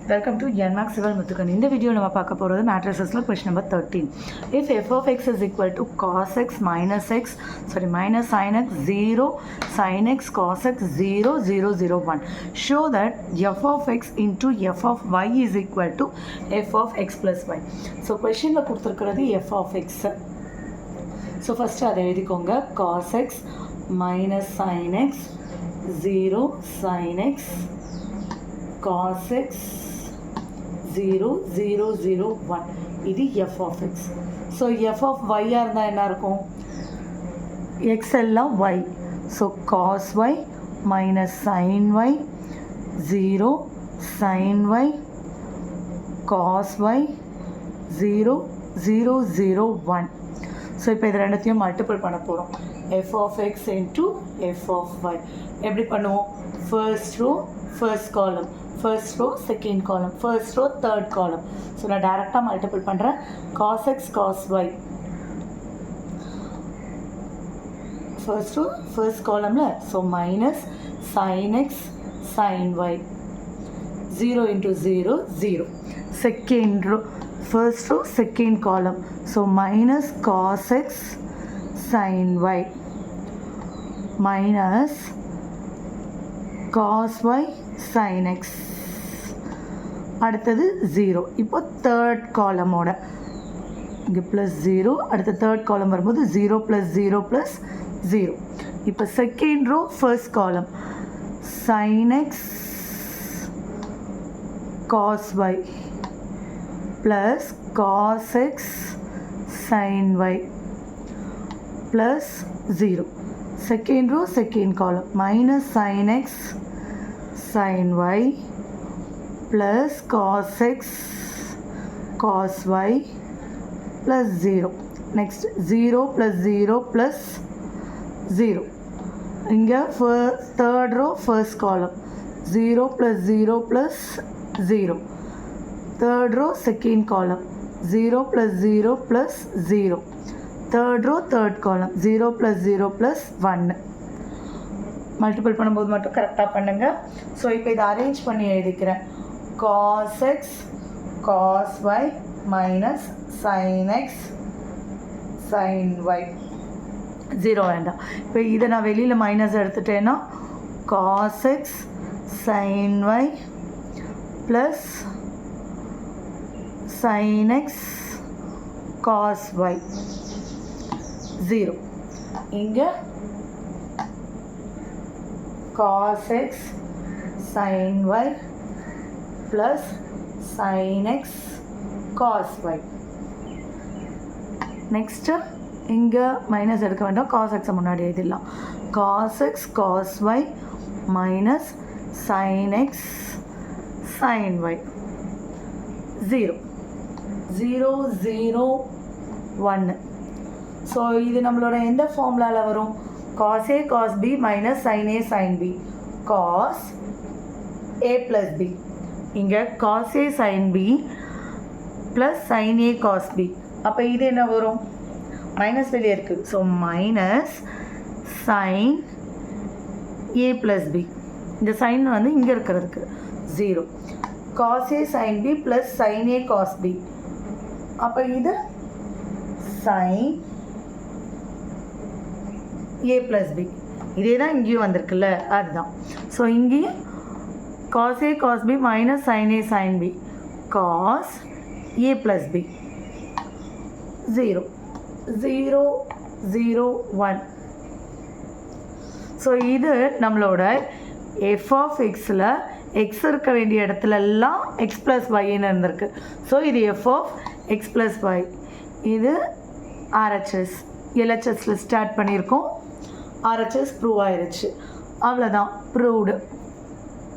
Welcome to NMAX Civil Muthukan. In the video, we will talk about matrices. Question number 13. If f of x is equal to cos x minus sin x 0, sin x cos x 0, 0, 0, 1. Show that f of x into f of y is equal to f of x plus y. So, question la kuduthirukkiradhu f of x. So, first adha eduthikonga cos x minus sin x 0 sin x cos x 0, 0, 0, 1. இது f of x. So, f of y இருந்தா என்ன இருக்கும்? x எல்லாம் y. So, cos y minus sin y 0 sin y cos y 0, 0, 0, 1. So, இப்போ இது ரெண்டுத்தையும் multiple பண்ண போகிறோம். f of x into f of y. எப்படி பண்ணுவோம்? First row, first column. First row, second column. First row, third column. So, நான் டைரெக்டாக multiple பண்ணுறேன். cos x cos y. First row, first column. So, minus sin x sin y. 0 into 0, 0. Second row, first row, second column. So, minus cos x sin y. Minus cos y sin x. அடுத்தது 0. இப்போ third காலமோட இங்கே plus 0. அடுத்த third காலம் வரும்போது 0 + 0 + 0. இப்போ second row first column sin x cos y plus cos x sin y plus 0. Second row, second column minus sin x sin y plus cos x cos y plus 0. Next 0 + 0 + 0. இங்கே third row first column 0 + 0 + 0. Third row second column 0 + 0 + 0. Third row third column 0 + 0 + 1. Multiple பண்ணும்போது மட்டும் கரெக்டாக பண்ணுங்க. So இப்போ இதை arrange பண்ணி எழுதிக்கிறேன். cos x cos y minus sin x sin y 0 வேண்டாம். இப்போ இதை நான் வெளியில் minus எடுத்துட்டேன்னா cos x sin y plus sin x cos y 0. இங்கே cos x sin y plus sin x cos y. Next இங்கே மைனஸ் எடுக்க வேண்டாம். cos x முன்னாடி எழுதிடலாம். cos x cos y minus sin x sin y 0, 0, 0, 1. So இது நம்மளோட எந்த ஃபார்முலாவில் வரும்? cos a cos b minus sin a sin b cos a plus b. இங்கே cos a sin b plus sin a cos b. அப்போ இது என்ன வரும்? மைனஸ் வெளியே இருக்குது. So minus sin a plus b. இந்த சைன் வந்து இங்கே இருக்கிறதுக்கு 0. cos a sin b plus sin a cos b. அப்போ இது sin a plus b. இதே தான் இங்கேயும் வந்திருக்குல்ல, அதுதான். ஸோ இங்கேயும் cos a cos b minus sin a sin b cos a plus b 0, 0, 0, 1. So இது நம்மளோட f of xல x இருக்க வேண்டிய இடத்துலலாம் x plus yன்னு இருந்திருக்கு. ஸோ இது f of x plus y. இது RHS LHSல ஸ்டார்ட் பண்ணியிருக்கோம். RHS ப்ரூவ் ஆயிடுச்சு. அவ்வளோதான், ப்ரூவ்டு.